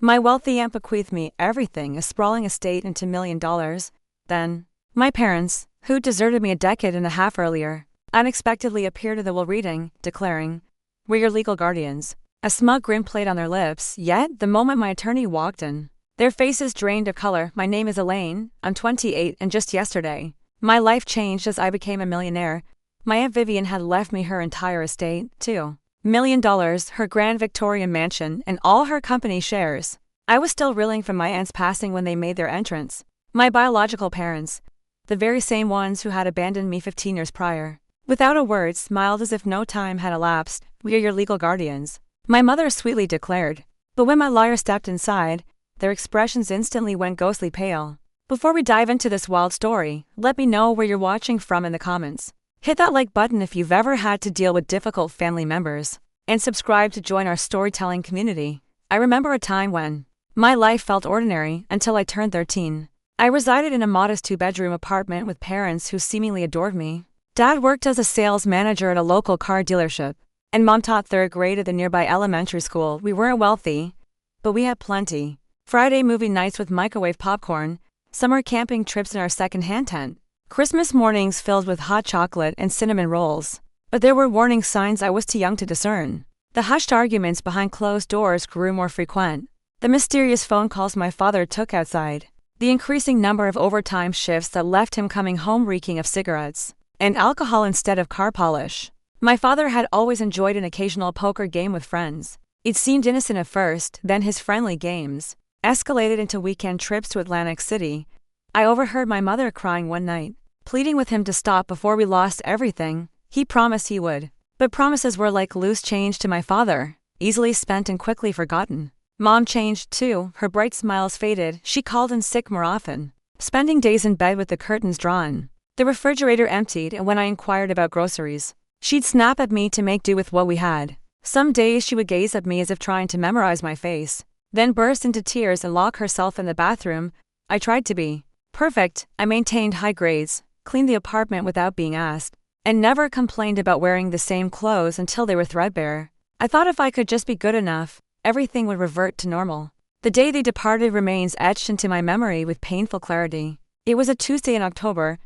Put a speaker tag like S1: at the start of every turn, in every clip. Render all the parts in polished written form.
S1: My wealthy aunt bequeathed me everything, a sprawling estate into $1 million. Then, my parents, who deserted me a decade and a half earlier, unexpectedly appeared at the will reading, declaring, "We're your legal guardians." A smug grin played on their lips, yet the moment my attorney walked in, their faces drained of color. "My name is Elaine, I'm 28, and just yesterday, my life changed as I became a millionaire. My Aunt Vivian had left me her entire estate, $2 million, her grand Victorian mansion, and all her company shares." I was still reeling from my aunt's passing when they made their entrance. My biological parents, the very same ones who had abandoned me 15 years prior, without a word smiled as if no time had elapsed. "We are your legal guardians," my mother sweetly declared. But when my lawyer stepped inside, their expressions instantly went ghostly pale. Before we dive into this wild story, let me know where you're watching from in the comments. Hit that like button if you've ever had to deal with difficult family members, and subscribe to join our storytelling community. I remember a time when my life felt ordinary until I turned 13. I resided in a modest 2-bedroom apartment with parents who seemingly adored me. Dad worked as a sales manager at a local car dealership, and Mom taught 3rd grade at the nearby elementary school. We weren't wealthy, but we had plenty. Friday movie nights with microwave popcorn, summer camping trips in our second-hand tent, Christmas mornings filled with hot chocolate and cinnamon rolls. But there were warning signs I was too young to discern. The hushed arguments behind closed doors grew more frequent. The mysterious phone calls my father took outside. The increasing number of overtime shifts that left him coming home reeking of cigarettes and alcohol instead of car polish. My father had always enjoyed an occasional poker game with friends. It seemed innocent at first, then his friendly games escalated into weekend trips to Atlantic City. I overheard my mother crying one night, pleading with him to stop before we lost everything. He promised he would. But promises were like loose change to my father, easily spent and quickly forgotten. Mom changed too, her bright smiles faded, she called in sick more often, spending days in bed with the curtains drawn, the refrigerator emptied, and when I inquired about groceries, she'd snap at me to make do with what we had. Some days she would gaze at me as if trying to memorize my face, then burst into tears and lock herself in the bathroom. I tried to be perfect. I maintained high grades, cleaned the apartment without being asked, and never complained about wearing the same clothes until they were threadbare. I thought if I could just be good enough, everything would revert to normal. The day they departed remains etched into my memory with painful clarity. It was a Tuesday in October,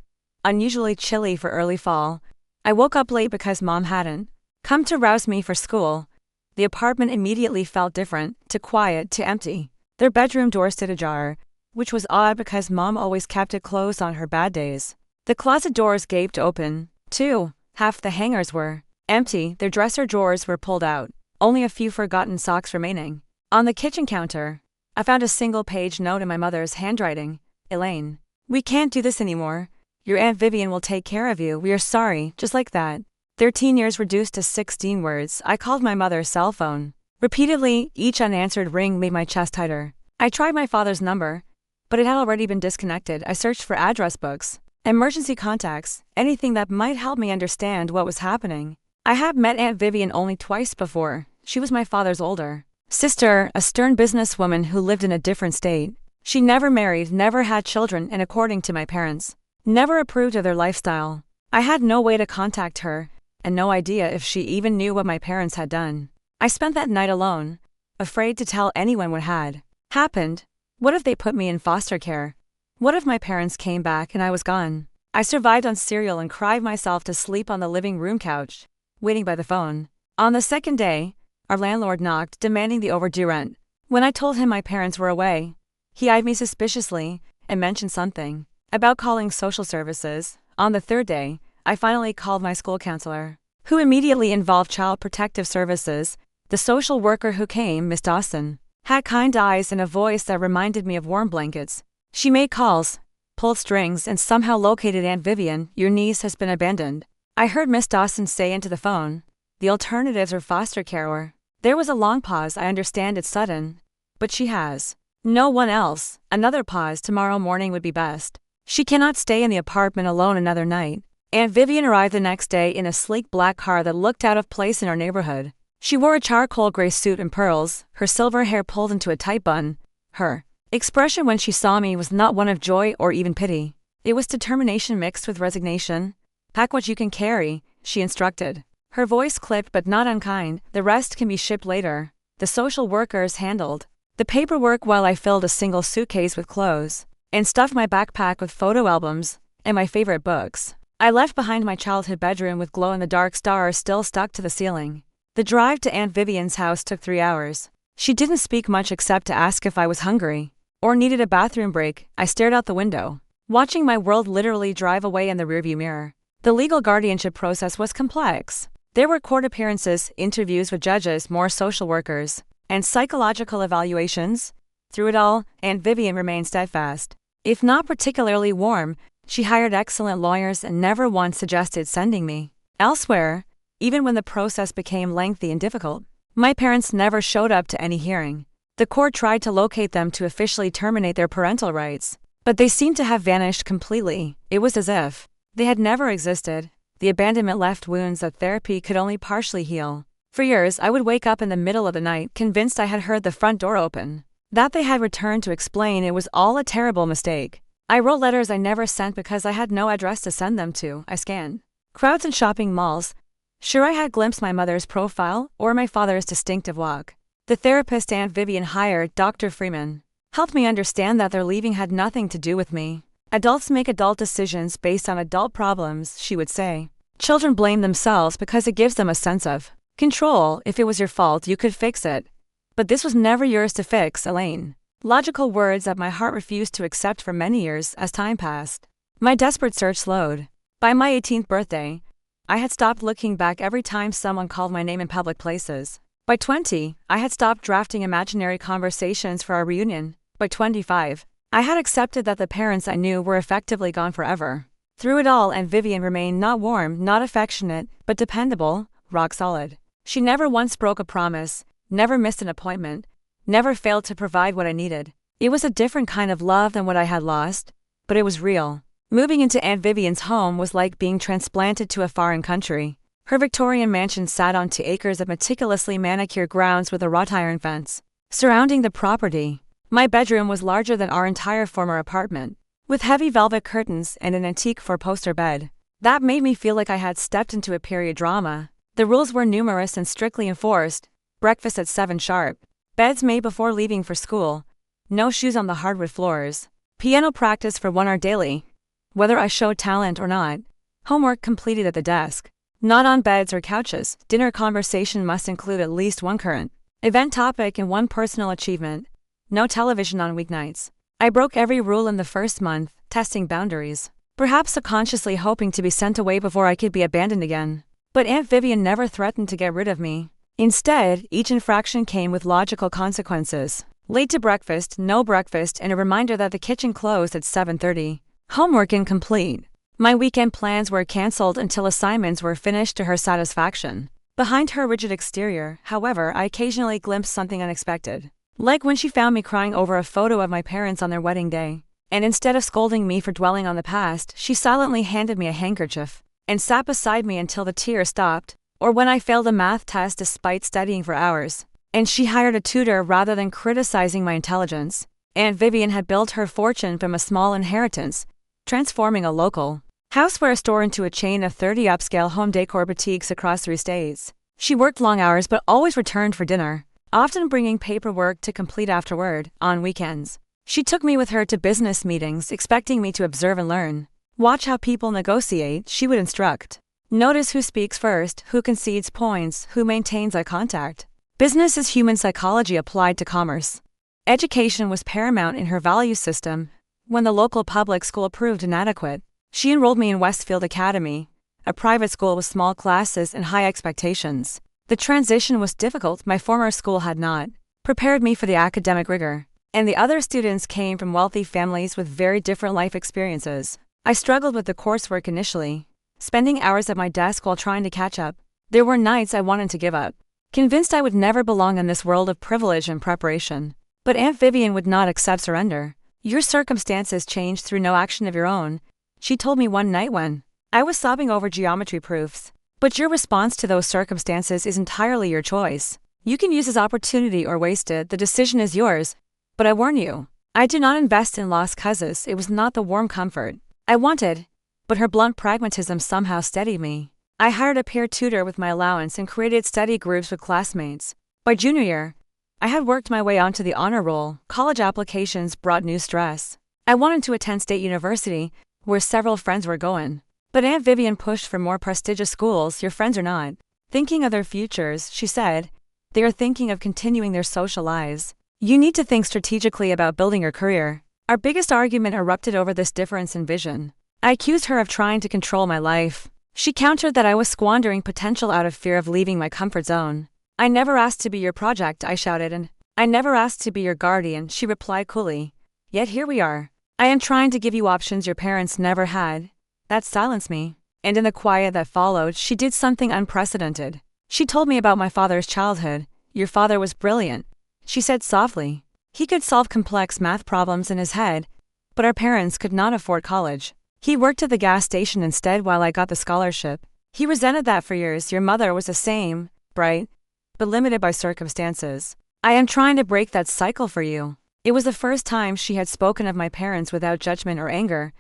S1: unusually chilly for early fall. I woke up late because Mom hadn't come to rouse me for school. The apartment immediately felt different, too quiet, too empty. Their bedroom door stood ajar, which was odd because Mom always kept it closed on her bad days. The closet doors gaped open, too. Half the hangers were empty, their dresser drawers were pulled out, only a few forgotten socks remaining. On the kitchen counter, I found a single-page note in my mother's handwriting. "Elaine, we can't do this anymore. Your Aunt Vivian will take care of you. We are sorry," just like that. 13 years reduced to 16 words. I called my mother's cell phone repeatedly. Each unanswered ring made my chest tighter. I tried my father's number, but it had already been disconnected. I searched for address books, emergency contacts, anything that might help me understand what was happening. I had met Aunt Vivian only twice before. She was my father's older sister, a stern businesswoman who lived in a different state. She never married, never had children, and according to my parents, never approved of their lifestyle. I had no way to contact her, and no idea if she even knew what my parents had done. I spent that night alone, afraid to tell anyone what had happened. What if they put me in foster care? What if my parents came back and I was gone? I survived on cereal and cried myself to sleep on the living room couch, waiting by the phone. On the second day, our landlord knocked, demanding the overdue rent. When I told him my parents were away, he eyed me suspiciously and mentioned something about calling social services. On the third day, I finally called my school counselor, who immediately involved Child Protective Services. The social worker who came, Miss Dawson, had kind eyes and a voice that reminded me of warm blankets. She made calls, pulled strings, and somehow located Aunt Vivian. "Your niece has been abandoned," I heard Miss Dawson say into the phone. "The alternatives are foster care or..." There was a long pause. I understand it's sudden, but she has no one else. Another pause. "Tomorrow morning would be best. She cannot stay in the apartment alone another night." Aunt Vivian arrived the next day in a sleek black car that looked out of place in our neighborhood. She wore a charcoal gray suit and pearls, her silver hair pulled into a tight bun. Her expression when she saw me was not one of joy or even pity. It was determination mixed with resignation. "Pack what you can carry," she instructed. Her voice clipped but not unkind. "The rest can be shipped later." The social workers handled the the paperwork while I filled a single suitcase with clothes and stuffed my backpack with photo albums and my favorite books. I left behind my childhood bedroom with glow-in-the-dark stars still stuck to the ceiling. The drive to Aunt Vivian's house took 3 hours. She didn't speak much except to ask if I was hungry or needed a bathroom break. I stared out the window, watching my world literally drive away in the rearview mirror. The legal guardianship process was complex. There were court appearances, interviews with judges, more social workers, and psychological evaluations. Through it all, Aunt Vivian remained steadfast. If not particularly warm, she hired excellent lawyers and never once suggested sending me elsewhere, even when the process became lengthy and difficult. My parents never showed up to any hearing. The court tried to locate them to officially terminate their parental rights, but they seemed to have vanished completely. It was as if they had never existed. The abandonment left wounds that therapy could only partially heal. For years, I would wake up in the middle of the night convinced I had heard the front door open, that they had returned to explain it was all a terrible mistake. I wrote letters I never sent because I had no address to send them to. I scanned crowds in shopping malls. Sure, I had glimpsed my mother's profile or my father's distinctive walk. The therapist Aunt Vivian hired, Dr. Freeman, helped me understand that their leaving had nothing to do with me. Adults make adult decisions based on adult problems, she would say. Children blame themselves because it gives them a sense of control. If it was your fault, you could fix it. But this was never yours to fix, Elaine. Logical words that my heart refused to accept for many years as time passed. My desperate search slowed. By my 18th birthday, I had stopped looking back every time someone called my name in public places. By 20, I had stopped drafting imaginary conversations for our reunion. By 25, I had accepted that the parents I knew were effectively gone forever. Through it all, Aunt Vivian remained not warm, not affectionate, but dependable, rock solid. She never once broke a promise, never missed an appointment, never failed to provide what I needed. It was a different kind of love than what I had lost, but it was real. Moving into Aunt Vivian's home was like being transplanted to a foreign country. Her Victorian mansion sat on 2 acres of meticulously manicured grounds with a wrought iron fence surrounding the property. My bedroom was larger than our entire former apartment, with heavy velvet curtains and an antique 4-poster bed. That made me feel like I had stepped into a period drama. The rules were numerous and strictly enforced. Breakfast at 7 sharp. Beds made before leaving for school. No shoes on the hardwood floors. Piano practice for 1 hour daily, whether I showed talent or not. Homework completed at the desk, not on beds or couches. Dinner conversation must include at least 1 current event topic and 1 personal achievement. No television on weeknights. I broke every rule in the first month, testing boundaries, perhaps subconsciously hoping to be sent away before I could be abandoned again. But Aunt Vivian never threatened to get rid of me. Instead, each infraction came with logical consequences. Late to breakfast, no breakfast, and a reminder that the kitchen closed at 7:30. Homework incomplete. My weekend plans were cancelled until assignments were finished to her satisfaction. Behind her rigid exterior, however, I occasionally glimpsed something unexpected. Like when she found me crying over a photo of my parents on their wedding day. And instead of scolding me for dwelling on the past, she silently handed me a handkerchief and sat beside me until the tears stopped. Or when I failed a math test despite studying for hours, and she hired a tutor rather than criticizing my intelligence. Aunt Vivian had built her fortune from a small inheritance, transforming a local houseware store into a chain of 30 upscale home decor boutiques across 3 states. She worked long hours but always returned for dinner, often bringing paperwork to complete afterward. On weekends, she took me with her to business meetings, expecting me to observe and learn. Watch how people negotiate, she would instruct. Notice who speaks first, who concedes points, who maintains eye contact. Business is human psychology applied to commerce. Education was paramount in her value system. When the local public school proved inadequate, she enrolled me in Westfield Academy, a private school with small classes and high expectations. The transition was difficult. My former school had not prepared me for the academic rigor, and the other students came from wealthy families with very different life experiences. I struggled with the coursework initially, spending hours at my desk while trying to catch up. There were nights I wanted to give up, convinced I would never belong in this world of privilege and preparation. But Aunt Vivian would not accept surrender. Your circumstances change through no action of your own, she told me one night when I was sobbing over geometry proofs. But your response to those circumstances is entirely your choice. You can use this opportunity or waste it. The decision is yours. But I warn you, I do not invest in lost causes. It was not the warm comfort I wanted. But her blunt pragmatism somehow steadied me. I hired a peer tutor with my allowance and created study groups with classmates. By junior year, I had worked my way onto the honor roll. College applications brought new stress. I wanted to attend state university, where several friends were going. But Aunt Vivian pushed for more prestigious schools. Your friends are not thinking of their futures, she said. They are thinking of continuing their social lives. You need to think strategically about building your career. Our biggest argument erupted over this difference in vision. I accused her of trying to control my life. She countered that I was squandering potential out of fear of leaving my comfort zone. I never asked to be your project, I shouted, and I never asked to be your guardian, she replied coolly. Yet here we are. I am trying to give you options your parents never had. That silenced me. And in the quiet that followed, she did something unprecedented. She told me about my father's childhood. Your father was brilliant, she said softly. He could solve complex math problems in his head, but our parents could not afford college. He worked at the gas station instead while I got the scholarship. He resented that for years. Your mother was the same, bright, but limited by circumstances. I am trying to break that cycle for you. It was the first time she had spoken of my parents without judgment or anger.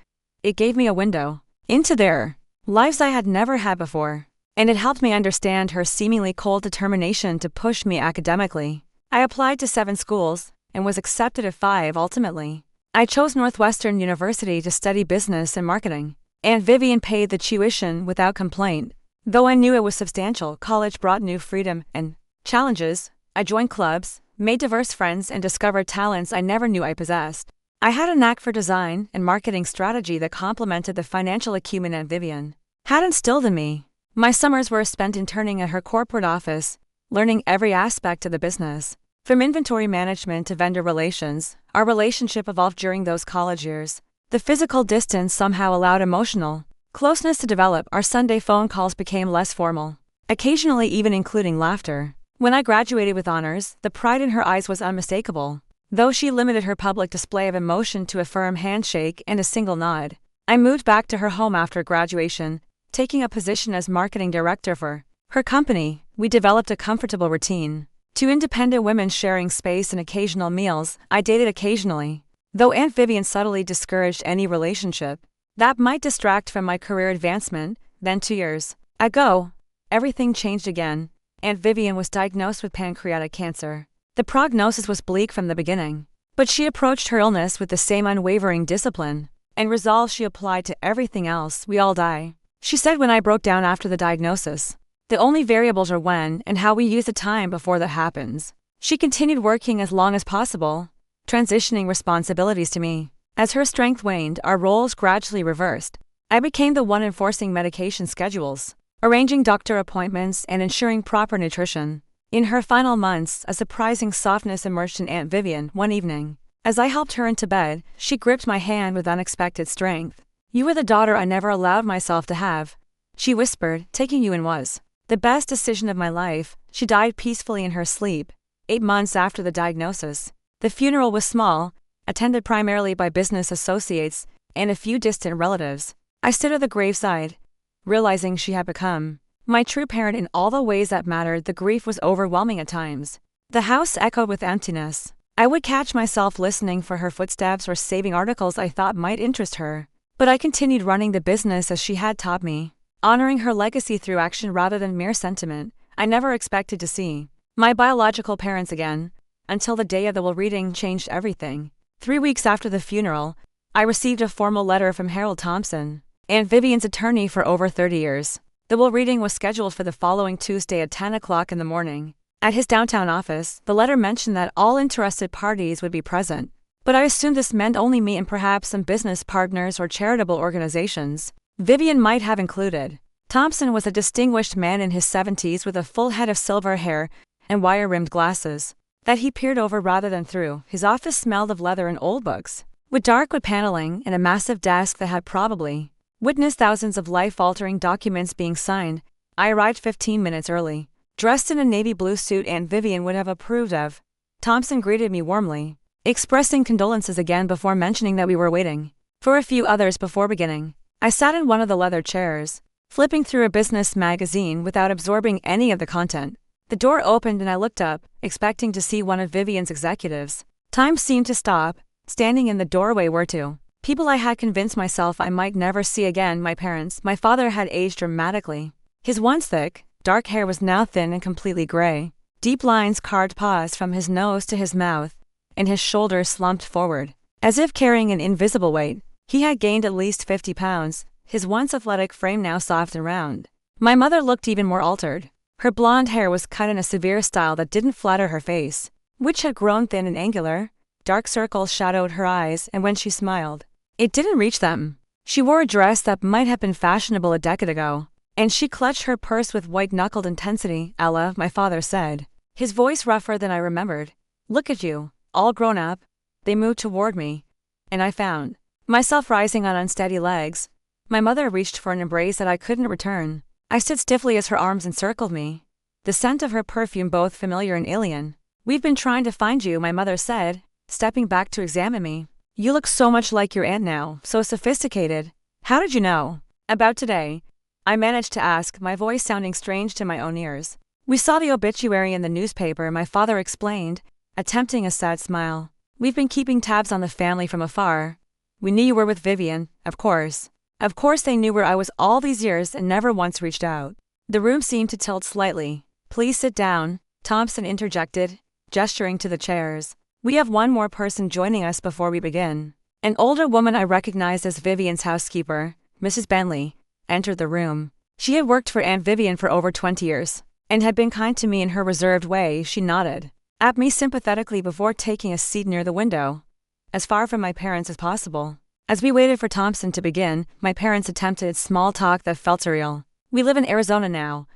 S1: It gave me a window into their lives I had never had before, and it helped me understand her seemingly cold determination to push me academically. I applied to 7 schools and was accepted at 5 ultimately. I chose Northwestern University to study business and marketing. Aunt Vivian paid the tuition without complaint. Though I knew it was substantial, college brought new freedom and challenges. I joined clubs, made diverse friends, and discovered talents I never knew I possessed. I had a knack for design and marketing strategy that complemented the financial acumen Aunt Vivian had instilled in me. My summers were spent interning at her corporate office, learning every aspect of the business. From inventory management to vendor relations, our relationship evolved during those college years. The physical distance somehow allowed emotional closeness to develop. Our Sunday phone calls became less formal, occasionally even including laughter. When I graduated with honors, the pride in her eyes was unmistakable, though she limited her public display of emotion to a firm handshake and a single nod. I moved back to her home after graduation, taking a position as marketing director for her company. We developed a comfortable routine. 2 independent women sharing space and occasional meals. I dated occasionally, though Aunt Vivian subtly discouraged any relationship that might distract from my career advancement. Then 2 years ago, everything changed again. Aunt Vivian was diagnosed with pancreatic cancer. The prognosis was bleak from the beginning, but she approached her illness with the same unwavering discipline and resolve she applied to everything else. We all die, she said when I broke down after the diagnosis. The only variables are when and how we use the time before that happens. She continued working as long as possible, transitioning responsibilities to me. As her strength waned, our roles gradually reversed. I became the one enforcing medication schedules, arranging doctor appointments, and ensuring proper nutrition. In her final months, a surprising softness emerged in Aunt Vivian. One evening, as I helped her into bed, she gripped my hand with unexpected strength. You were the daughter I never allowed myself to have, she whispered. Taking you in was the best decision of my life. She died peacefully in her sleep, 8 months after the diagnosis. The funeral was small, attended primarily by business associates and a few distant relatives. I stood at the graveside, realizing she had become my true parent in all the ways that mattered. The grief was overwhelming at times. The house echoed with emptiness. I would catch myself listening for her footsteps or saving articles I thought might interest her. But I continued running the business as she had taught me, honoring her legacy through action rather than mere sentiment. I never expected to see my biological parents again, until the day of the will reading changed everything. 3 weeks after the funeral, I received a formal letter from Harold Thompson, Aunt Vivian's attorney for over 30 years. The will reading was scheduled for the following Tuesday at 10 o'clock in the morning. At his downtown office, the letter mentioned that all interested parties would be present, but I assumed this meant only me and perhaps some business partners or charitable organizations Vivian might have included. Thompson was a distinguished man in his 70s with a full head of silver hair and wire-rimmed glasses that he peered over rather than through. His office smelled of leather and old books, with dark wood paneling and a massive desk that had probably witnessed thousands of life-altering documents being signed. I arrived 15 minutes early, dressed in a navy blue suit Aunt Vivian would have approved of. Thompson greeted me warmly, expressing condolences again before mentioning that we were waiting for a few others before beginning. I sat in one of the leather chairs, flipping through a business magazine without absorbing any of the content. The door opened and I looked up, expecting to see one of Vivian's executives. Time seemed to stop. Standing in the doorway were 2 people I had convinced myself I might never see again. My parents. My father had aged dramatically. His once thick, dark hair was now thin and completely gray. Deep lines carved paws from his nose to his mouth, and his shoulders slumped forward, as if carrying an invisible weight. He had gained at least 50 pounds, his once athletic frame now soft and round. My mother looked even more altered. Her blonde hair was cut in a severe style that didn't flatter her face, which had grown thin and angular. Dark circles shadowed her eyes, and when she smiled, it didn't reach them. She wore a dress that might have been fashionable a decade ago, and she clutched her purse with white-knuckled intensity. "Ella," my father said, his voice rougher than I remembered. "Look at you, all grown up." They moved toward me, and I found myself rising on unsteady legs. My mother reached for an embrace that I couldn't return. I stood stiffly as her arms encircled me, the scent of her perfume both familiar and alien. "We've been trying to find you," my mother said, stepping back to examine me. "You look so much like your aunt now, so sophisticated. How did you know about today?" I managed to ask, my voice sounding strange to my own ears. "We saw the obituary in the newspaper," my father explained, attempting a sad smile. "We've been keeping tabs on the family from afar. We knew you were with Vivian, of course." Of course they knew where I was all these years and never once reached out. The room seemed to tilt slightly. "Please sit down," Thompson interjected, gesturing to the chairs. "We have one more person joining us before we begin." An older woman I recognized as Vivian's housekeeper, Mrs. Bentley, entered the room. She had worked for Aunt Vivian for over 20 years, and had been kind to me in her reserved way. She nodded at me sympathetically before taking a seat near the window, as far from my parents as possible. As we waited for Thompson to begin, my parents attempted small talk that felt surreal. "We live in Arizona now,"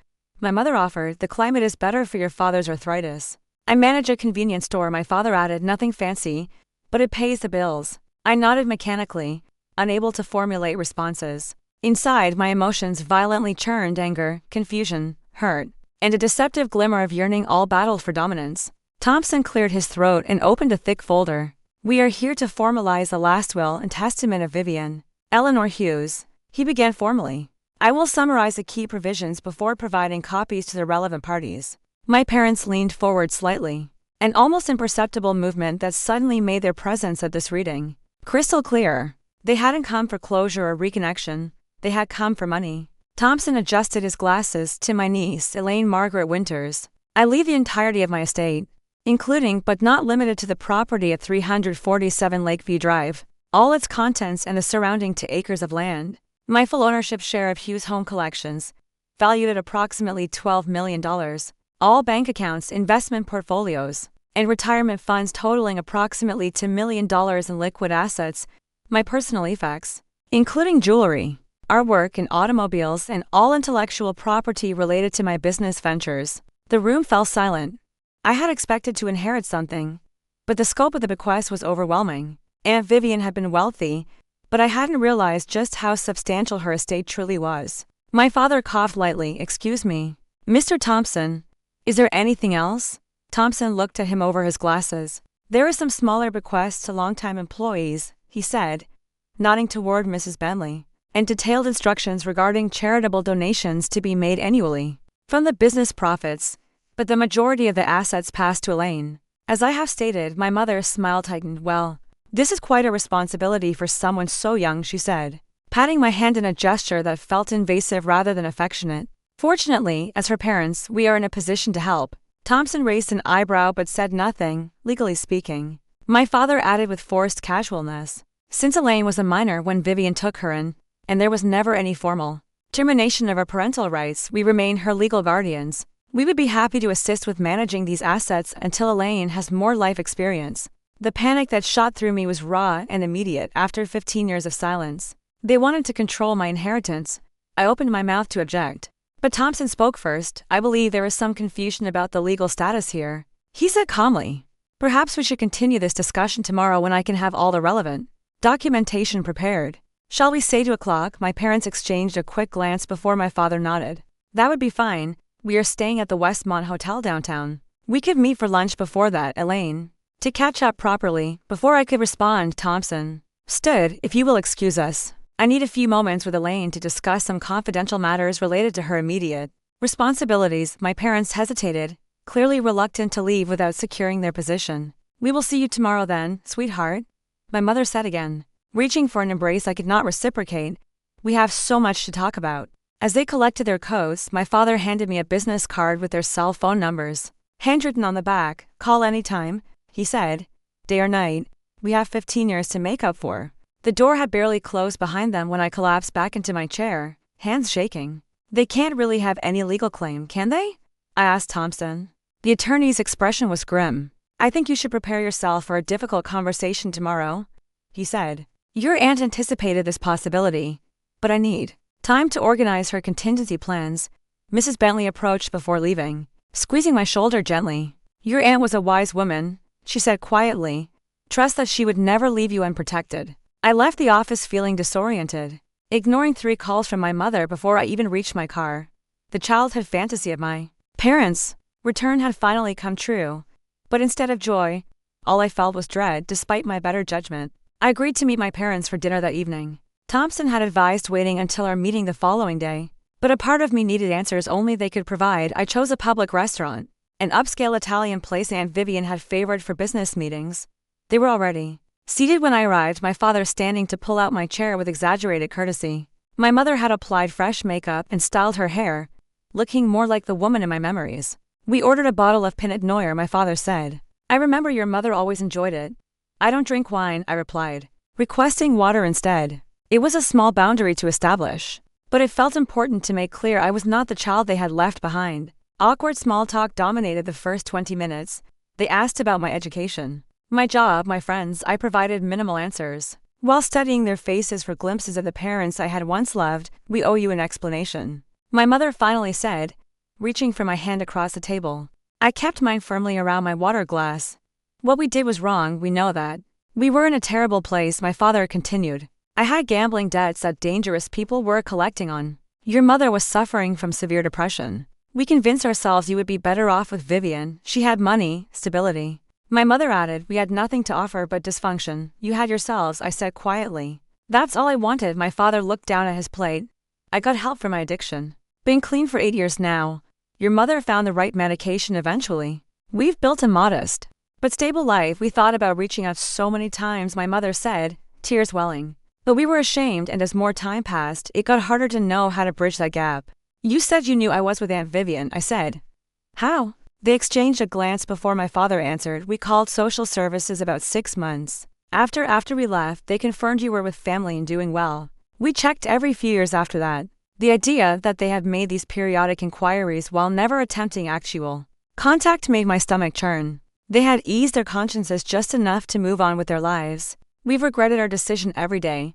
S1: my mother offered. "The climate is better for your father's arthritis." "I manage a convenience store," my father added. "Nothing fancy, but it pays the bills." I nodded mechanically, unable to formulate responses. Inside, my emotions violently churned: anger, confusion, hurt, and a deceptive glimmer of yearning, all battled for dominance. Thompson cleared his throat and opened a thick folder. "We are here to formalize the last will and testament of Vivian Eleanor Hughes," he began formally. "I will summarize the key provisions before providing copies to the relevant parties." My parents leaned forward slightly, an almost imperceptible movement that suddenly made their presence at this reading crystal clear. They hadn't come for closure or reconnection, they had come for money. Thompson adjusted his glasses. "To my niece, Elaine Margaret Winters, I leave the entirety of my estate, including but not limited to the property at 347 Lakeview Drive, all its contents and the surrounding 2 acres of land, my full ownership share of Hughes Home Collections, valued at approximately $12 million, all bank accounts, investment portfolios, and retirement funds totaling approximately $2 million in liquid assets, my personal effects, including jewelry, artwork, and automobiles, and all intellectual property related to my business ventures." The room fell silent. I had expected to inherit something, but the scope of the bequest was overwhelming. Aunt Vivian had been wealthy, but I hadn't realized just how substantial her estate truly was. My father coughed lightly. "Excuse me, Mr. Thompson, is there anything else?" Thompson looked at him over his glasses. "There are some smaller bequests to longtime employees," he said, nodding toward Mrs. Bentley, "and detailed instructions regarding charitable donations to be made annually from the business profits, but the majority of the assets passed to Elaine." As I have stated, my mother's smile tightened. "Well, this is quite a responsibility for someone so young," she said, patting my hand in a gesture that felt invasive rather than affectionate. "Fortunately, as her parents, we are in a position to help." Thompson raised an eyebrow but said nothing, legally speaking. My father added with forced casualness, "Since Elaine was a minor when Vivian took her in, and there was never any formal termination of her parental rights, we remain her legal guardians. We would be happy to assist with managing these assets until Elaine has more life experience." The panic that shot through me was raw and immediate after 15 years of silence. They wanted to control my inheritance. I opened my mouth to object, but Thompson spoke first. "I believe there is some confusion about the legal status here," he said calmly. "Perhaps we should continue this discussion tomorrow when I can have all the relevant documentation prepared. Shall we say 2 o'clock?" My parents exchanged a quick glance before my father nodded. "That would be fine. We are staying at the Westmont Hotel downtown. We could meet for lunch before that, Elaine." To catch up properly, before I could respond, Thompson stood. "If you will excuse us, I need a few moments with Elaine to discuss some confidential matters related to her immediate responsibilities." My parents hesitated, clearly reluctant to leave without securing their position. "We will see you tomorrow then, sweetheart," my mother said again, reaching for an embrace I could not reciprocate. "We have so much to talk about." As they collected their coats, my father handed me a business card with their cell phone numbers. Handwritten on the back, "Call anytime," he said. "Day or night. We have 15 years to make up for." The door had barely closed behind them when I collapsed back into my chair, hands shaking. "They can't really have any legal claim, can they?" I asked Thompson. The attorney's expression was grim. "I think you should prepare yourself for a difficult conversation tomorrow," he said. "Your aunt anticipated this possibility, but I need time to organize her contingency plans." Mrs. Bentley approached before leaving, squeezing my shoulder gently. "Your aunt was a wise woman," she said quietly. "Trust that she would never leave you unprotected." I left the office feeling disoriented, ignoring 3 calls from my mother before I even reached my car. The childhood fantasy of my parents' return had finally come true, but instead of joy, all I felt was dread despite my better judgment. I agreed to meet my parents for dinner that evening. Thompson had advised waiting until our meeting the following day, but a part of me needed answers only they could provide. I chose a public restaurant, an upscale Italian place Aunt Vivian had favored for business meetings. They were already seated when I arrived, my father standing to pull out my chair with exaggerated courtesy. My mother had applied fresh makeup and styled her hair, looking more like the woman in my memories. "We ordered a bottle of Pinot Noir," my father said. "I remember your mother always enjoyed it." "I don't drink wine," I replied, requesting water instead. It was a small boundary to establish, but it felt important to make clear I was not the child they had left behind. Awkward small talk dominated the first 20 minutes. They asked about my education, my job, my friends. I provided minimal answers, while studying their faces for glimpses of the parents I had once loved. "We owe you an explanation," my mother finally said, reaching for my hand across the table. I kept mine firmly around my water glass. "What we did was wrong, we know that. We were in a terrible place," my father continued. "I had gambling debts that dangerous people were collecting on. Your mother was suffering from severe depression. We convinced ourselves you would be better off with Vivian. She had money, stability." My mother added, "We had nothing to offer but dysfunction. You had yourselves," I said quietly. "That's all I wanted." My father looked down at his plate. "I got help for my addiction. Been clean for 8 years now. Your mother found the right medication eventually. We've built a modest but stable life. We thought about reaching out so many times," my mother said, tears welling. "But we were ashamed, and as more time passed, it got harder to know how to bridge that gap." "You said you knew I was with Aunt Vivian," I said. "How?" They exchanged a glance before my father answered. "We called social services about 6 months. After we left, they confirmed you were with family and doing well. We checked every few years after that." The idea that they had made these periodic inquiries while never attempting actual contact made my stomach churn. They had eased their consciences just enough to move on with their lives. "We've regretted our decision every day,"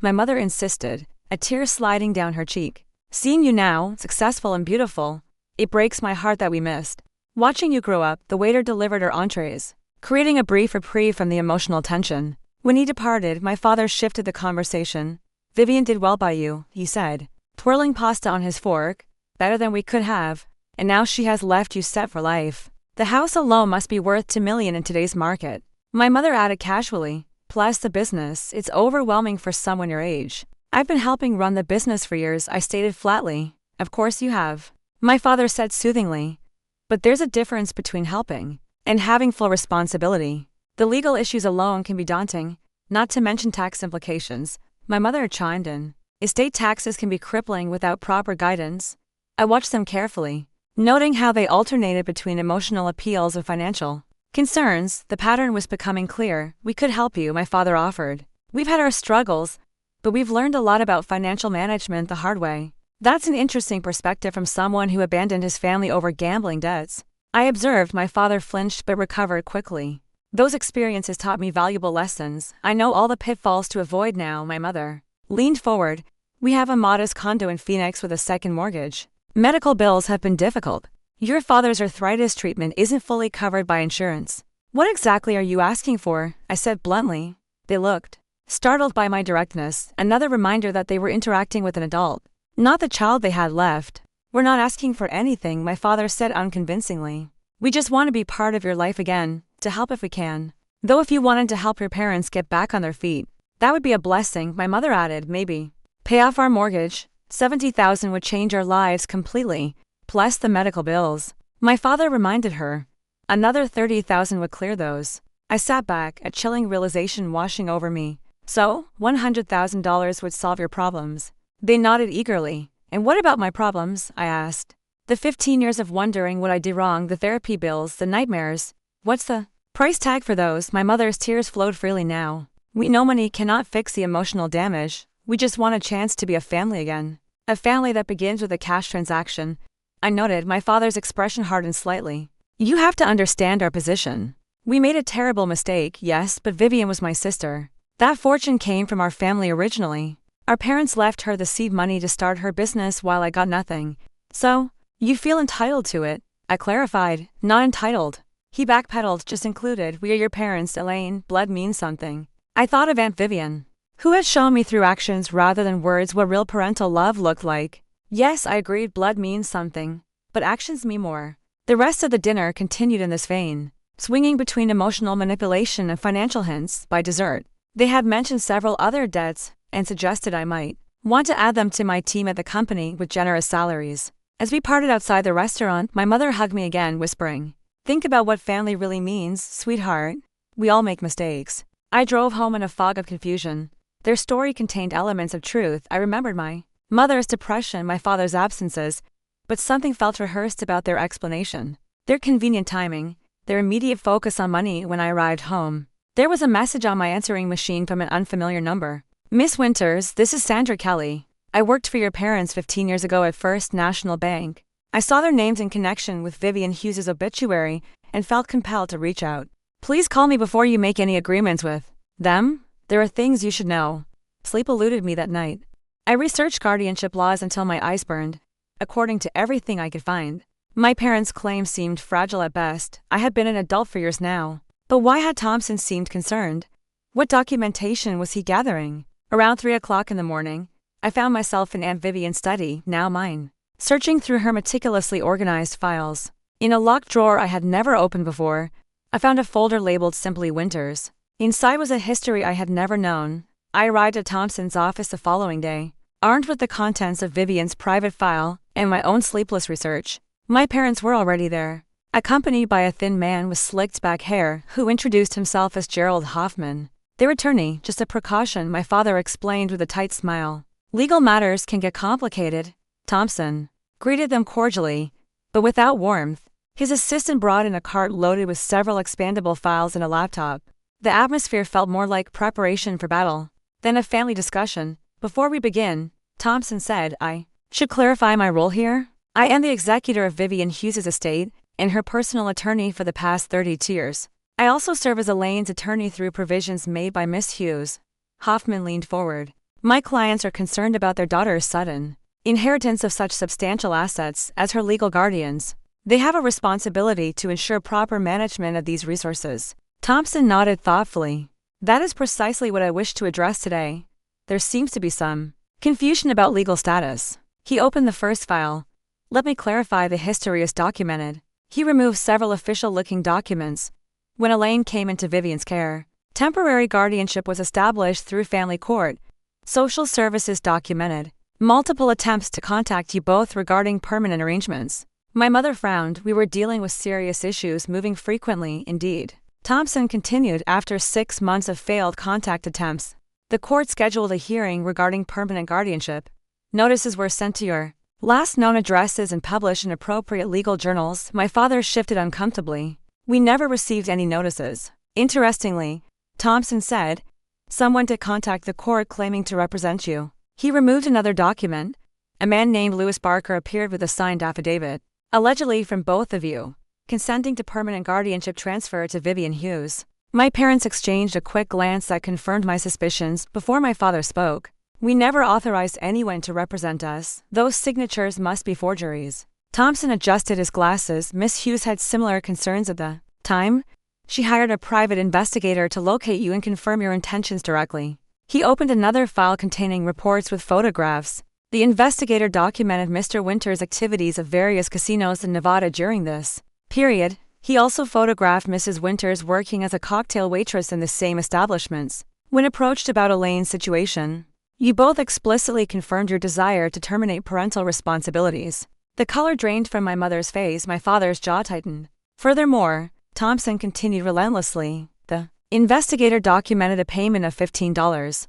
S1: my mother insisted, a tear sliding down her cheek. "Seeing you now, successful and beautiful, it breaks my heart that we missed watching you grow up." The waiter delivered our entrees, creating a brief reprieve from the emotional tension. When he departed, my father shifted the conversation. "Vivian did well by you," he said, twirling pasta on his fork. "Better than we could have. And now she has left you set for life. The house alone must be worth $2 million in today's market." My mother added casually, "Plus the business, it's overwhelming for someone your age." "I've been helping run the business for years," I stated flatly. "Of course you have," my father said soothingly. "But there's a difference between helping and having full responsibility. The legal issues alone can be daunting, not to mention tax implications," my mother chimed in. "Estate taxes can be crippling without proper guidance." I watched them carefully, noting how they alternated between emotional appeals and financial concerns. The pattern was becoming clear. "We could help you," my father offered. "We've had our struggles, but we've learned a lot about financial management the hard way." "That's an interesting perspective from someone who abandoned his family over gambling debts," I observed. My father flinched but recovered quickly. "Those experiences taught me valuable lessons. I know all the pitfalls to avoid now." My mother leaned forward. "We have a modest condo in Phoenix with a second mortgage. Medical bills have been difficult. Your father's arthritis treatment isn't fully covered by insurance." "What exactly are you asking for?" I said bluntly. They looked startled by my directness, another reminder that they were interacting with an adult, not the child they had left. "We're not asking for anything," my father said unconvincingly. "We just want to be part of your life again, to help if we can. Though if you wanted to help your parents get back on their feet, that would be a blessing," my mother added. "Maybe pay off our mortgage. $70,000 would change our lives completely, plus the medical bills." My father reminded her. "Another $30,000 would clear those." I sat back, a chilling realization washing over me. "So, $100,000 would solve your problems?" They nodded eagerly. "And what about my problems?" I asked. The 15 years of wondering what I did wrong, the therapy bills, the nightmares. What's the price tag for those? My mother's tears flowed freely now. We know money cannot fix the emotional damage. We just want a chance to be a family again. A family that begins with a cash transaction. I noted. My father's expression hardened slightly. You have to understand our position. We made a terrible mistake, yes, but Vivian was my sister. That fortune came from our family originally. Our parents left her the seed money to start her business while I got nothing. So, you feel entitled to it, I clarified. Not entitled. He backpedaled. Just included. We are your parents, Elaine. Blood means something. I thought of Aunt Vivian, who had shown me through actions rather than words what real parental love looked like. Yes, I agreed, blood means something, but actions mean more. The rest of the dinner continued in this vein, swinging between emotional manipulation and financial hints. By dessert, they had mentioned several other debts and suggested I might want to add them to my team at the company with generous salaries. As we parted outside the restaurant, my mother hugged me again, whispering, "Think about what family really means, sweetheart. We all make mistakes." I drove home in a fog of confusion. Their story contained elements of truth. I remembered my mother's depression, my father's absences, but something felt rehearsed about their explanation. Their convenient timing, their immediate focus on money. When I arrived home, there was a message on my answering machine from an unfamiliar number. "Miss Winters, this is Sandra Kelly. I worked for your parents 15 years ago at First National Bank. I saw their names in connection with Vivian Hughes's obituary and felt compelled to reach out. Please call me before you make any agreements with them. There are things you should know." Sleep eluded me that night. I researched guardianship laws until my eyes burned. According to everything I could find, my parents' claims seemed fragile at best. I had been an adult for years now. But why had Thompson seemed concerned? What documentation was he gathering? Around 3 o'clock in the morning, I found myself in Aunt Vivian's study, now mine, searching through her meticulously organized files. In a locked drawer I had never opened before, I found a folder labeled simply Winters. Inside was a history I had never known. I arrived at Thompson's office the following day, armed with the contents of Vivian's private file and my own sleepless research. My parents were already there, accompanied by a thin man with slicked back hair who introduced himself as Gerald Hoffman. Their attorney, just a precaution, my father explained with a tight smile. Legal matters can get complicated. Thompson greeted them cordially, but without warmth. His assistant brought in a cart loaded with several expandable files and a laptop. The atmosphere felt more like preparation for battle than a family discussion. "Before we begin," Thompson said, "I should clarify my role here. I am the executor of Vivian Hughes's estate and her personal attorney for the past 32 years. I also serve as Elaine's attorney through provisions made by Miss Hughes." Hoffman leaned forward. "My clients are concerned about their daughter's sudden inheritance of such substantial assets. As her legal guardians, they have a responsibility to ensure proper management of these resources." Thompson nodded thoughtfully. "That is precisely what I wish to address today. There seems to be some confusion about legal status." He opened the first file. "Let me clarify, the history is documented." He removed several official-looking documents. When Elaine came into Vivian's care, temporary guardianship was established through family court. Social services documented multiple attempts to contact you both regarding permanent arrangements. My mother frowned. We were dealing with serious issues, moving frequently, indeed. Thompson continued. After 6 months of failed contact attempts, the court scheduled a hearing regarding permanent guardianship. Notices were sent to your last known addresses and published in appropriate legal journals. My father shifted uncomfortably. "We never received any notices." "Interestingly," Thompson said, "someone did contact the court claiming to represent you." He removed another document. A man named Louis Barker appeared with a signed affidavit, allegedly from both of you, consenting to permanent guardianship transfer to Vivian Hughes. My parents exchanged a quick glance that confirmed my suspicions before my father spoke. "We never authorized anyone to represent us. Those signatures must be forgeries." Thompson adjusted his glasses. "Miss Hughes had similar concerns at the time. She hired a private investigator to locate you and confirm your intentions directly." He opened another file containing reports with photographs. The investigator documented Mr. Winters' activities at various casinos in Nevada during this period. He also photographed Mrs. Winters working as a cocktail waitress in the same establishments. When approached about Elaine's situation, you both explicitly confirmed your desire to terminate parental responsibilities. The color drained from my mother's face. My father's jaw tightened. Furthermore, Thompson continued relentlessly, the investigator documented a payment of $15.00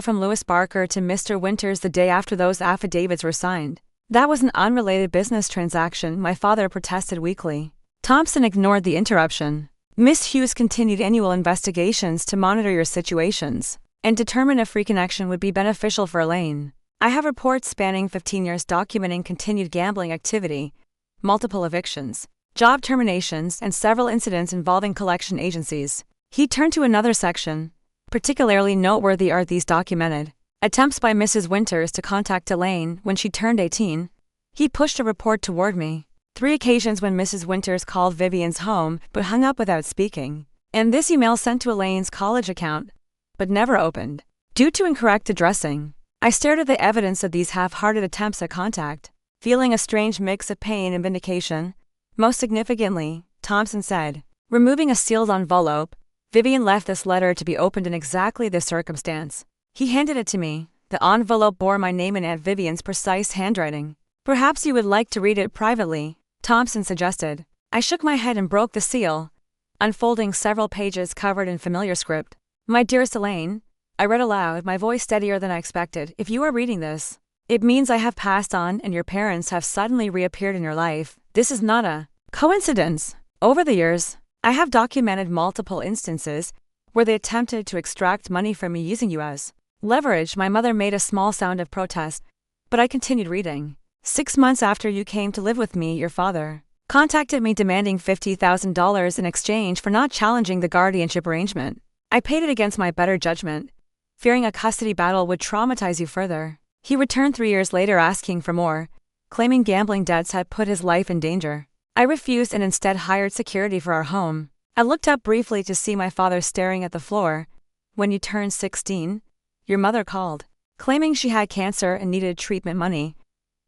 S1: from Louis Barker to Mr. Winters the day after those affidavits were signed. That was an unrelated business transaction, my father protested weakly. Thompson ignored the interruption. Miss Hughes continued annual investigations to monitor your situations and determine if reconnection would be beneficial for Elaine. I have reports spanning 15 years documenting continued gambling activity, multiple evictions, job terminations, and several incidents involving collection agencies. He turned to another section. Particularly noteworthy are these documented attempts by Mrs. Winters to contact Elaine when she turned 18. He pushed a report toward me. 3 occasions when Mrs. Winters called Vivian's home but hung up without speaking. And this email sent to Elaine's college account, but never opened, due to incorrect addressing. I stared at the evidence of these half-hearted attempts at contact, feeling a strange mix of pain and vindication. Most significantly, Thompson said, removing a sealed envelope, Vivian left this letter to be opened in exactly this circumstance. He handed it to me. The envelope bore my name and Aunt Vivian's precise handwriting. Perhaps you would like to read it privately, Thompson suggested. I shook my head and broke the seal, unfolding several pages covered in familiar script. My dearest Elaine, I read aloud, my voice steadier than I expected. If you are reading this, it means I have passed on and your parents have suddenly reappeared in your life. This is not a coincidence. Over the years, I have documented multiple instances where they attempted to extract money from me using you as leverage. My mother made a small sound of protest, but I continued reading. 6 months after you came to live with me, your father contacted me demanding $50,000 in exchange for not challenging the guardianship arrangement. I paid it against my better judgment, fearing a custody battle would traumatize you further. He returned 3 years later asking for more, claiming gambling debts had put his life in danger. I refused and instead hired security for our home. I looked up briefly to see my father staring at the floor. When you turned 16, your mother called, claiming she had cancer and needed treatment money.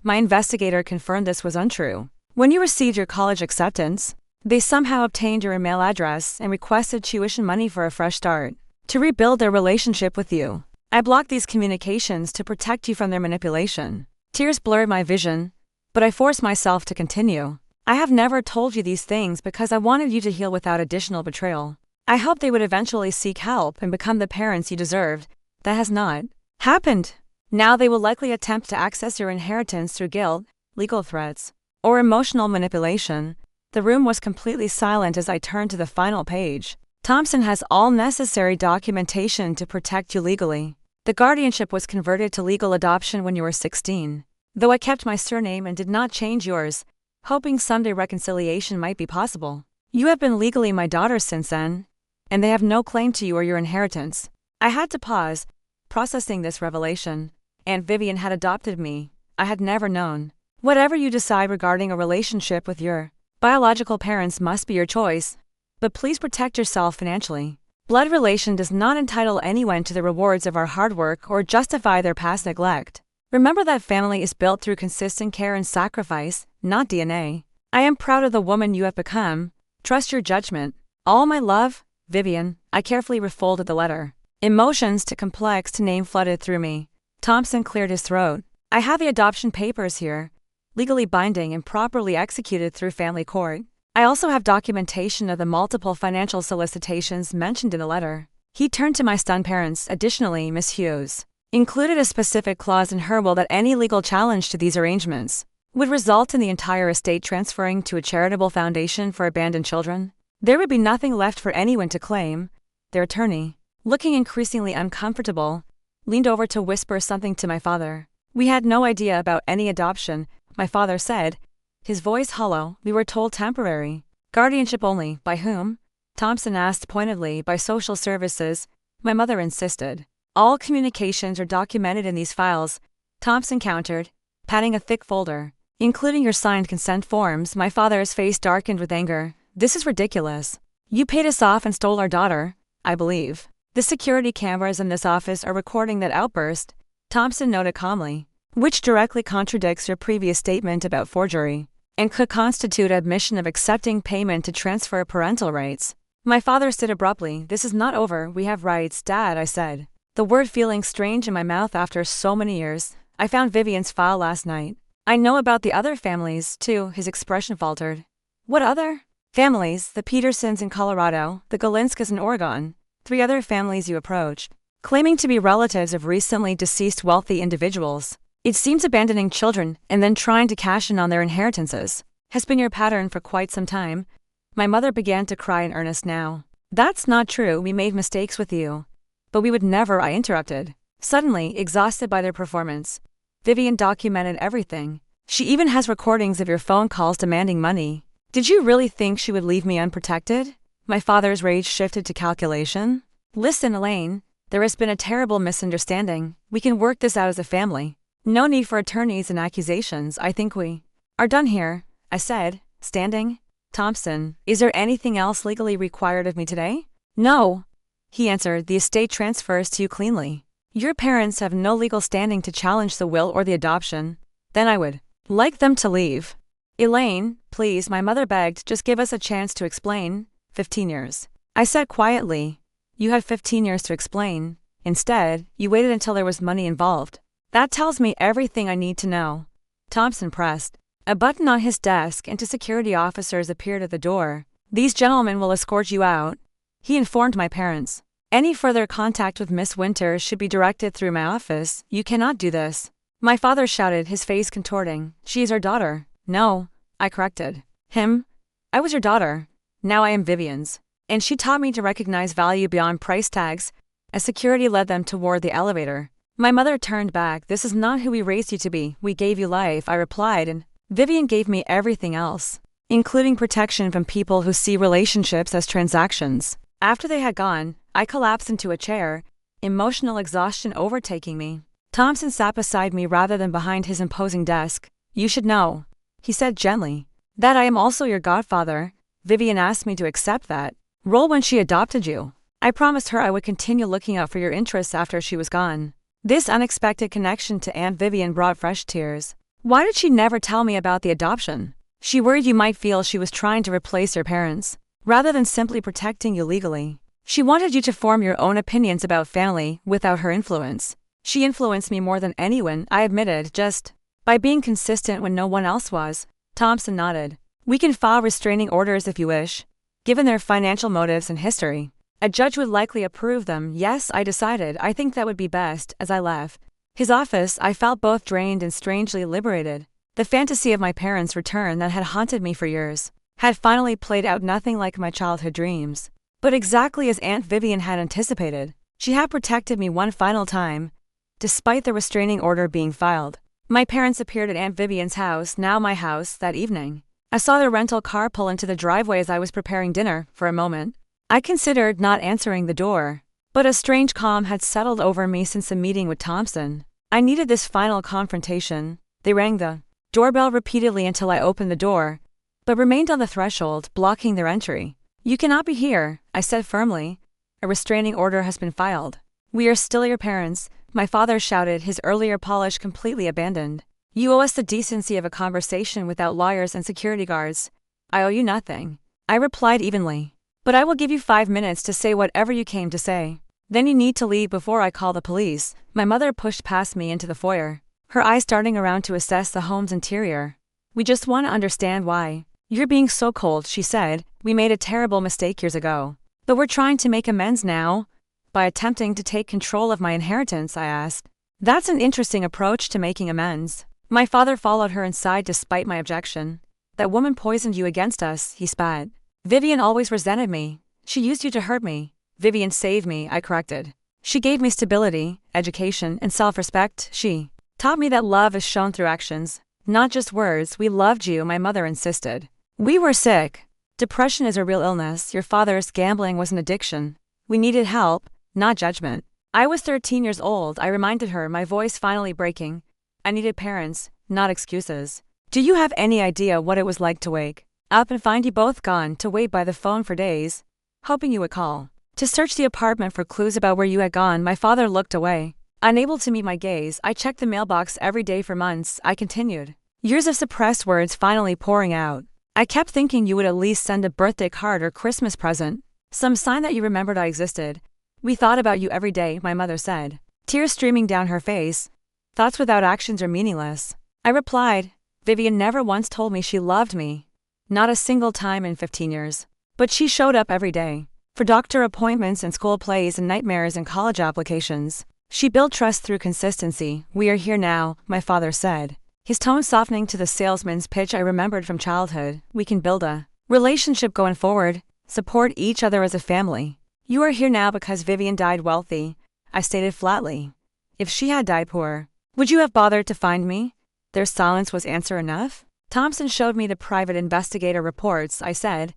S1: My investigator confirmed this was untrue. When you received your college acceptance, they somehow obtained your email address and requested tuition money for a fresh start, to rebuild their relationship with you. I blocked these communications to protect you from their manipulation. Tears blurred my vision, but I forced myself to continue. I have never told you these things because I wanted you to heal without additional betrayal. I hoped they would eventually seek help and become the parents you deserved. That has not happened. Now they will likely attempt to access your inheritance through guilt, legal threats, or emotional manipulation. The room was completely silent as I turned to the final page. Thompson has all necessary documentation to protect you legally. The guardianship was converted to legal adoption when you were 16. Though I kept my surname and did not change yours, hoping someday reconciliation might be possible. You have been legally my daughter since then, and they have no claim to you or your inheritance. I had to pause, processing this revelation. Aunt Vivian had adopted me. I had never known. Whatever you decide regarding a relationship with your biological parents must be your choice, but please protect yourself financially. Blood relation does not entitle anyone to the rewards of our hard work or justify their past neglect. Remember that family is built through consistent care and sacrifice, not DNA. I am proud of the woman you have become. Trust your judgment. All my love, Vivian. I carefully refolded the letter. Emotions too complex to name flooded through me. Thompson cleared his throat. I have the adoption papers here, legally binding and properly executed through family court. I also have documentation of the multiple financial solicitations mentioned in the letter. He turned to my stunned parents. Additionally, Miss Hughes included a specific clause in her will that any legal challenge to these arrangements would result in the entire estate transferring to a charitable foundation for abandoned children. There would be nothing left for anyone to claim. Their attorney, looking increasingly uncomfortable, leaned over to whisper something to my father. We had no idea about any adoption, my father said, his voice hollow. We were told temporary. Guardianship only. By whom? Thompson asked pointedly. By social services, my mother insisted. All communications are documented in these files, Thompson countered, patting a thick folder, including your signed consent forms. My father's face darkened with anger. This is ridiculous. You paid us off and stole our daughter, I believe. The security cameras in this office are recording that outburst, Thompson noted calmly, which directly contradicts your previous statement about forgery, and could constitute admission of accepting payment to transfer parental rights. My father stood abruptly. This is not over. We have rights, Dad, I said, the word feeling strange in my mouth after so many years. I found Vivian's file last night. I know about the other families, too. His expression faltered. What other families? The Petersons in Colorado, the Galinskas in Oregon. 3 other families you approached, claiming to be relatives of recently deceased wealthy individuals. It seems abandoning children and then trying to cash in on their inheritances has been your pattern for quite some time. My mother began to cry in earnest now. That's not true, we made mistakes with you. But we would never, I interrupted. Suddenly, exhausted by their performance, Vivian documented everything. She even has recordings of your phone calls demanding money. Did you really think she would leave me unprotected? My father's rage shifted to calculation. Listen, Elaine, there has been a terrible misunderstanding. We can work this out as a family. No need for attorneys and accusations. I think we are done here, I said, standing. Thompson, is there anything else legally required of me today? No, he answered. The estate transfers to you cleanly. Your parents have no legal standing to challenge the will or the adoption. Then I would like them to leave. Elaine, please, my mother begged, just give us a chance to explain. 15 years. I said quietly. You had 15 years to explain. Instead, you waited until there was money involved. That tells me everything I need to know. Thompson pressed a button on his desk and two security officers appeared at the door. These gentlemen will escort you out, he informed my parents. Any further contact with Miss Winters should be directed through my office. You cannot do this. My father shouted, his face contorting. She is our daughter. No, I corrected him. I was your daughter. Now I am Vivian's. And she taught me to recognize value beyond price tags. As security led them toward the elevator, my mother turned back. This is not who we raised you to be. We gave you life, I replied, and Vivian gave me everything else, including protection from people who see relationships as transactions. After they had gone, I collapsed into a chair, emotional exhaustion overtaking me. Thompson sat beside me rather than behind his imposing desk. You should know, he said gently, that I am also your godfather. Vivian asked me to accept that role when she adopted you. I promised her I would continue looking out for your interests after she was gone. This unexpected connection to Aunt Vivian brought fresh tears. Why did she never tell me about the adoption? She worried you might feel she was trying to replace your parents, rather than simply protecting you legally. She wanted you to form your own opinions about family without her influence. She influenced me more than anyone, I admitted, just by being consistent when no one else was. Thompson nodded. We can file restraining orders if you wish. Given their financial motives and history, a judge would likely approve them. Yes, I decided. I think that would be best. As I left his office, I felt both drained and strangely liberated. The fantasy of my parents' return that had haunted me for years had finally played out, nothing like my childhood dreams, but exactly as Aunt Vivian had anticipated. She had protected me one final time, despite the restraining order being filed. My parents appeared at Aunt Vivian's house, now my house, that evening. I saw their rental car pull into the driveway as I was preparing dinner. For a moment, I considered not answering the door, but a strange calm had settled over me since the meeting with Thompson. I needed this final confrontation. They rang the doorbell repeatedly until I opened the door, but remained on the threshold, blocking their entry. You cannot be here, I said firmly. A restraining order has been filed. We are still your parents, my father shouted, his earlier polish completely abandoned. You owe us the decency of a conversation without lawyers and security guards. I owe you nothing, I replied evenly. But I will give you 5 minutes to say whatever you came to say. Then you need to leave before I call the police. My mother pushed past me into the foyer, her eyes darting around to assess the home's interior. We just want to understand why you're being so cold, she said. We made a terrible mistake years ago, but we're trying to make amends now. By attempting to take control of my inheritance, I asked. That's an interesting approach to making amends. My father followed her inside despite my objection. That woman poisoned you against us, he spat. Vivian always resented me. She used you to hurt me. Vivian saved me, I corrected. She gave me stability, education, and self-respect. She taught me that love is shown through actions, not just words. We loved you, my mother insisted. We were sick. Depression is a real illness. Your father's gambling was an addiction. We needed help, not judgment. I was 13 years old, I reminded her, my voice finally breaking. I needed parents, not excuses. Do you have any idea what it was like to wake up and find you both gone, to wait by the phone for days, hoping you would call, to search the apartment for clues about where you had gone? My father looked away. Unable to meet my gaze, I checked the mailbox every day for months, I continued. Years of suppressed words finally pouring out. I kept thinking you would at least send a birthday card or Christmas present, some sign that you remembered I existed. We thought about you every day, my mother said, tears streaming down her face. Thoughts without actions are meaningless, I replied. Vivian never once told me she loved me. Not a single time in 15 years. But she showed up every day, for doctor appointments and school plays and nightmares and college applications. She built trust through consistency. We are here now, my father said, his tone softening to the salesman's pitch I remembered from childhood. We can build a relationship going forward, support each other as a family. You are here now because Vivian died wealthy, I stated flatly. If she had died poor, would you have bothered to find me? Their silence was answer enough. Thompson showed me the private investigator reports, I said.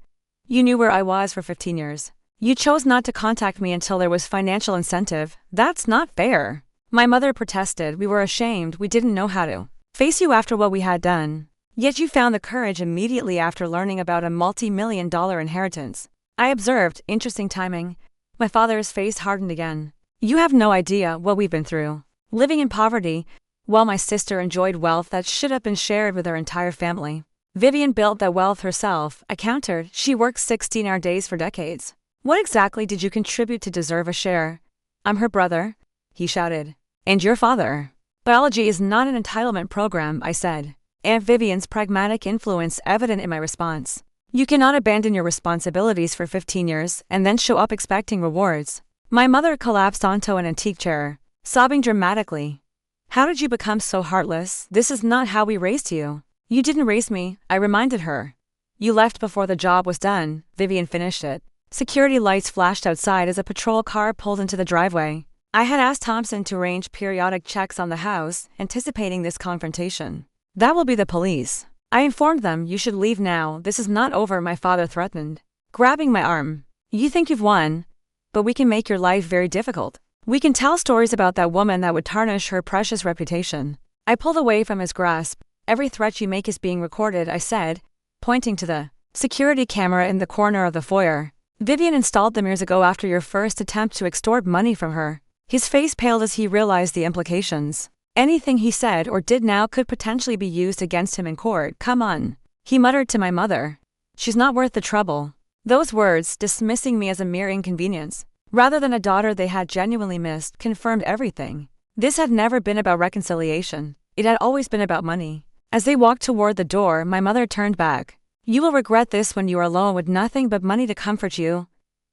S1: You knew where I was for 15 years. You chose not to contact me until there was financial incentive. That's not fair. My mother protested. We were ashamed. We didn't know how to face you after what we had done. Yet you found the courage immediately after learning about a multi-million-dollar inheritance. I observed. Interesting timing. My father's face hardened again. You have no idea what we've been through. Living in poverty, while my sister enjoyed wealth that should have been shared with our entire family. Vivian built that wealth herself, I countered. She worked 16-hour days for decades. What exactly did you contribute to deserve a share? I'm her brother, he shouted. And your father. Biology is not an entitlement program, I said. Aunt Vivian's pragmatic influence evident in my response. You cannot abandon your responsibilities for 15 years and then show up expecting rewards. My mother collapsed onto an antique chair, sobbing dramatically. How did you become so heartless? This is not how we raised you. You didn't raise me, I reminded her. You left before the job was done, Vivian finished it. Security lights flashed outside as a patrol car pulled into the driveway. I had asked Thompson to arrange periodic checks on the house, anticipating this confrontation. That will be the police. I informed them. You should leave now. This is not over, my father threatened, grabbing my arm. You think you've won, but we can make your life very difficult. We can tell stories about that woman that would tarnish her precious reputation. I pulled away from his grasp. Every threat you make is being recorded, I said, pointing to the security camera in the corner of the foyer. Vivian installed them years ago after your first attempt to extort money from her. His face paled as he realized the implications. Anything he said or did now could potentially be used against him in court. Come on, he muttered to my mother. She's not worth the trouble. Those words, dismissing me as a mere inconvenience, rather than a daughter they had genuinely missed, confirmed everything. This had never been about reconciliation. It had always been about money. As they walked toward the door, my mother turned back. You will regret this when you are alone with nothing but money to comfort you.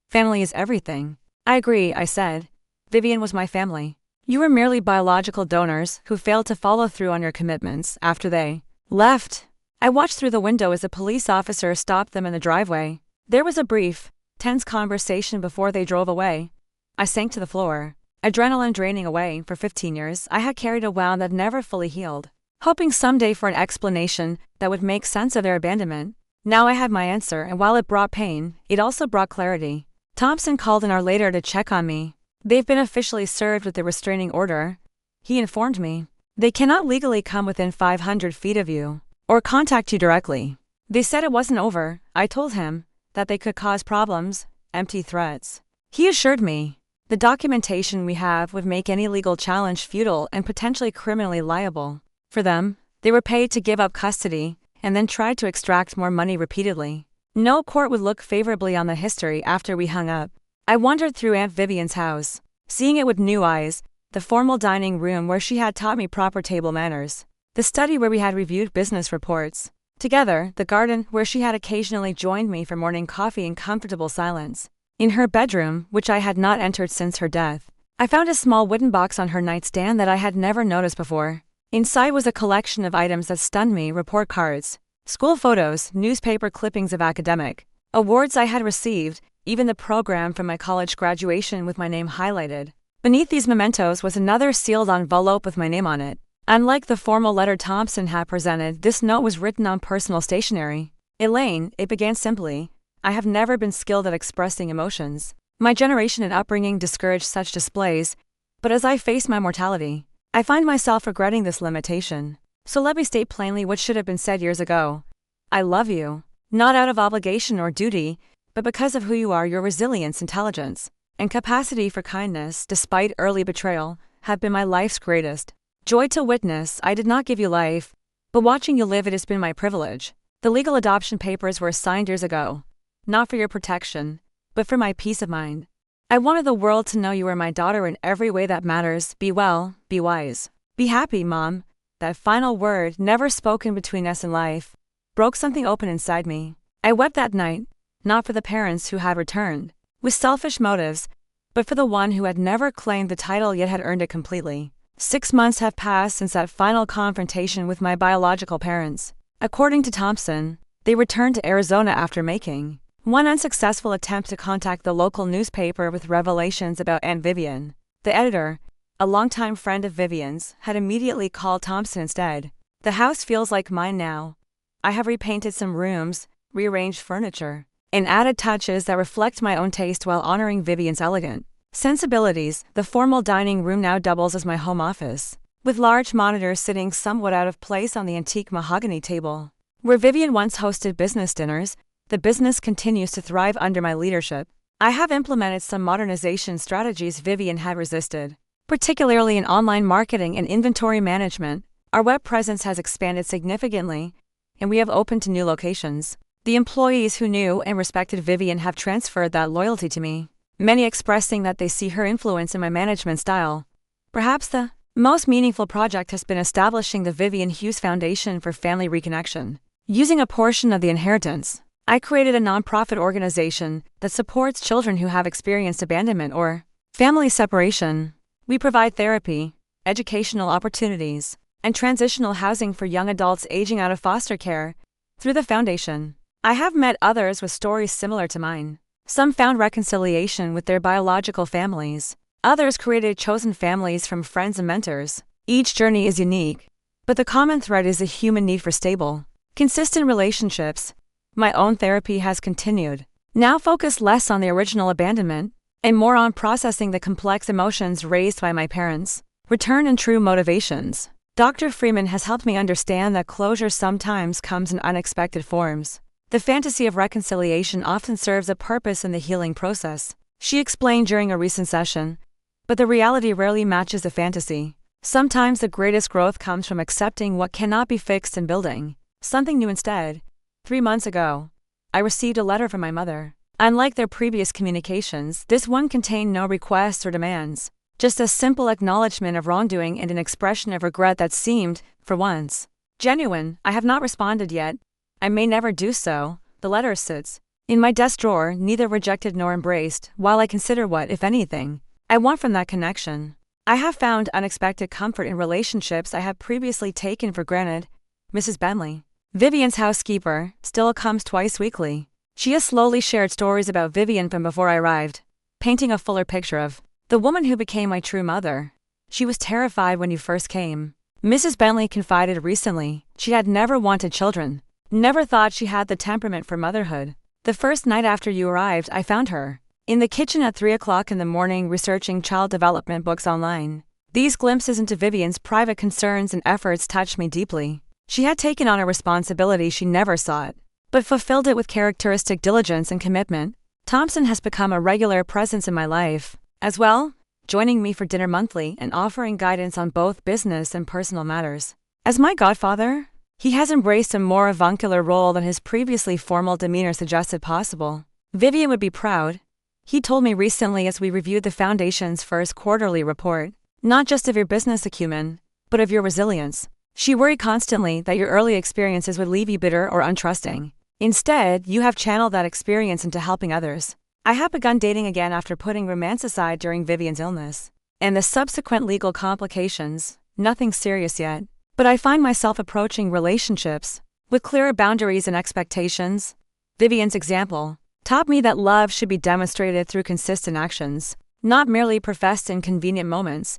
S1: Family is everything. I agree, I said. Vivian was my family. You were merely biological donors who failed to follow through on your commitments after they left. I watched through the window as a police officer stopped them in the driveway. There was a brief, tense conversation before they drove away. I sank to the floor, adrenaline draining away. For 15 years, I had carried a wound that never fully healed, hoping someday for an explanation that would make sense of their abandonment. Now I had my answer, and while it brought pain, it also brought clarity. Thompson called an hour later to check on me. They've been officially served with the restraining order, he informed me. They cannot legally come within 500 feet of you, or contact you directly. They said it wasn't over. I told him that they could cause problems, empty threats. He assured me the documentation we have would make any legal challenge futile and potentially criminally liable. For them, they were paid to give up custody, and then tried to extract more money repeatedly. No court would look favorably on the history after we hung up. I wandered through Aunt Vivian's house, seeing it with new eyes, the formal dining room where she had taught me proper table manners, the study where we had reviewed business reports together, the garden where she had occasionally joined me for morning coffee in comfortable silence. In her bedroom, which I had not entered since her death, I found a small wooden box on her nightstand that I had never noticed before. Inside was a collection of items that stunned me: report cards, school photos, newspaper clippings of academic awards I had received, even the program from my college graduation with my name highlighted. Beneath these mementos was another sealed envelope with my name on it. Unlike the formal letter Thompson had presented, this note was written on personal stationery. Elaine, it began simply, I have never been skilled at expressing emotions. My generation and upbringing discouraged such displays, but as I face my mortality, I find myself regretting this limitation. So let me state plainly what should have been said years ago. I love you, not out of obligation or duty, but because of who you are. Your resilience, intelligence, and capacity for kindness, despite early betrayal, have been my life's greatest joy to witness. I did not give you life, but watching you live it has been my privilege. The legal adoption papers were signed years ago, not for your protection, but for my peace of mind. I wanted the world to know you were my daughter in every way that matters. Be well, be wise, be happy, Mom. That final word, never spoken between us in life, broke something open inside me. I wept that night, not for the parents who had returned with selfish motives, but for the one who had never claimed the title yet had earned it completely. 6 months have passed since that final confrontation with my biological parents. According to Thompson, they returned to Arizona after making one unsuccessful attempt to contact the local newspaper with revelations about Aunt Vivian. The editor, a longtime friend of Vivian's, had immediately called Thompson instead. The house feels like mine now. I have repainted some rooms, rearranged furniture, and added touches that reflect my own taste while honoring Vivian's elegant sensibilities. The formal dining room now doubles as my home office, with large monitors sitting somewhat out of place on the antique mahogany table. Where Vivian once hosted business dinners, the business continues to thrive under my leadership. I have implemented some modernization strategies Vivian had resisted, particularly in online marketing and inventory management. Our web presence has expanded significantly, and we have opened to new locations. The employees who knew and respected Vivian have transferred that loyalty to me, many expressing that they see her influence in my management style. Perhaps the most meaningful project has been establishing the Vivian Hughes Foundation for Family Reconnection. Using a portion of the inheritance, I created a nonprofit organization that supports children who have experienced abandonment or family separation. We provide therapy, educational opportunities, and transitional housing for young adults aging out of foster care through the foundation. I have met others with stories similar to mine. Some found reconciliation with their biological families. Others created chosen families from friends and mentors. Each journey is unique, but the common thread is a human need for stable, consistent relationships. My own therapy has continued, now focused less on the original abandonment and more on processing the complex emotions raised by my parents. Return and true motivations. Dr. Freeman has helped me understand that closure sometimes comes in unexpected forms. The fantasy of reconciliation often serves a purpose in the healing process, she explained during a recent session, but the reality rarely matches the fantasy. Sometimes the greatest growth comes from accepting what cannot be fixed and building something new instead. 3 months ago, I received a letter from my mother. Unlike their previous communications, this one contained no requests or demands, just a simple acknowledgement of wrongdoing and an expression of regret that seemed, for once, genuine. I have not responded yet. I may never do so. The letter sits in my desk drawer, neither rejected nor embraced, while I consider what, if anything, I want from that connection. I have found unexpected comfort in relationships I have previously taken for granted. Mrs. Bentley, Vivian's housekeeper, still comes twice weekly. She has slowly shared stories about Vivian from before I arrived, painting a fuller picture of the woman who became my true mother. She was terrified when you first came. Mrs. Bentley confided recently she had never wanted children, never thought she had the temperament for motherhood. The first night after you arrived, I found her in the kitchen at 3 o'clock in the morning researching child development books online. These glimpses into Vivian's private concerns and efforts touched me deeply. She had taken on a responsibility she never sought, but fulfilled it with characteristic diligence and commitment. Thompson has become a regular presence in my life, as well, joining me for dinner monthly and offering guidance on both business and personal matters. As my godfather, he has embraced a more avuncular role than his previously formal demeanor suggested possible. Vivian would be proud, he told me recently as we reviewed the Foundation's first quarterly report, not just of your business acumen, but of your resilience. She worried constantly that your early experiences would leave you bitter or untrusting. Instead, you have channeled that experience into helping others. I have begun dating again after putting romance aside during Vivian's illness and the subsequent legal complications. Nothing serious yet, but I find myself approaching relationships with clearer boundaries and expectations. Vivian's example taught me that love should be demonstrated through consistent actions, not merely professed in convenient moments.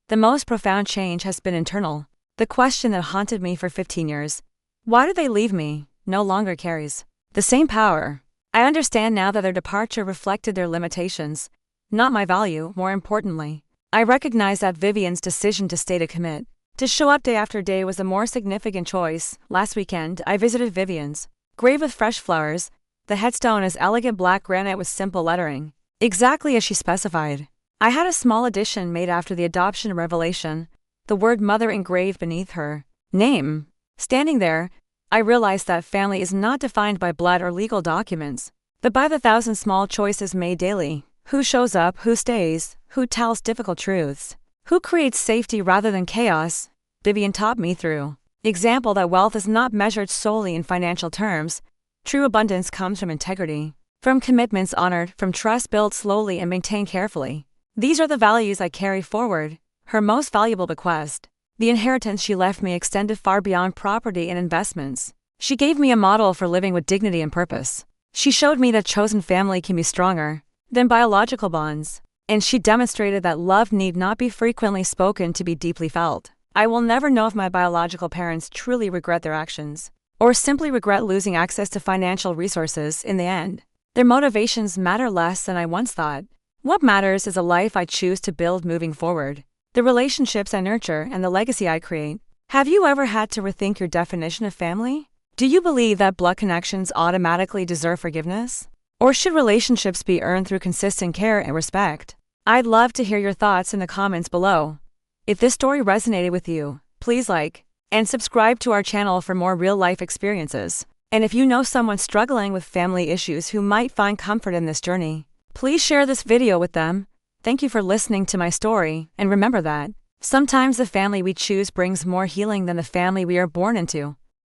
S1: The most profound change has been internal. The question that haunted me for 15 years, why did they leave me, no longer carries the same power. I understand now that their departure reflected their limitations, not my value. More importantly, I recognize that Vivian's decision to stay to commit, to show up day after day was a more significant choice. Last weekend, I visited Vivian's grave with fresh flowers. The headstone is elegant black granite with simple lettering, exactly as she specified. I had a small addition made after the adoption revelation, the word mother engraved beneath her name. Standing there, I realized that family is not defined by blood or legal documents, but by the thousand small choices made daily. Who shows up, who stays, who tells difficult truths, who creates safety rather than chaos. Vivian taught me through example that wealth is not measured solely in financial terms. True abundance comes from integrity. From commitments honored, from trust built slowly and maintained carefully. These are the values I carry forward, her most valuable bequest. The inheritance she left me extended far beyond property and investments. She gave me a model for living with dignity and purpose. She showed me that chosen family can be stronger than biological bonds. And she demonstrated that love need not be frequently spoken to be deeply felt. I will never know if my biological parents truly regret their actions, or simply regret losing access to financial resources in the end. Their motivations matter less than I once thought. What matters is a life I choose to build moving forward, the relationships I nurture, and the legacy I create. Have you ever had to rethink your definition of family? Do you believe that blood connections automatically deserve forgiveness? Or should relationships be earned through consistent care and respect? I'd love to hear your thoughts in the comments below. If this story resonated with you, please like and subscribe to our channel for more real-life experiences. And if you know someone struggling with family issues who might find comfort in this journey, please share this video with them. Thank you for listening to my story, and remember that sometimes the family we choose brings more healing than the family we are born into.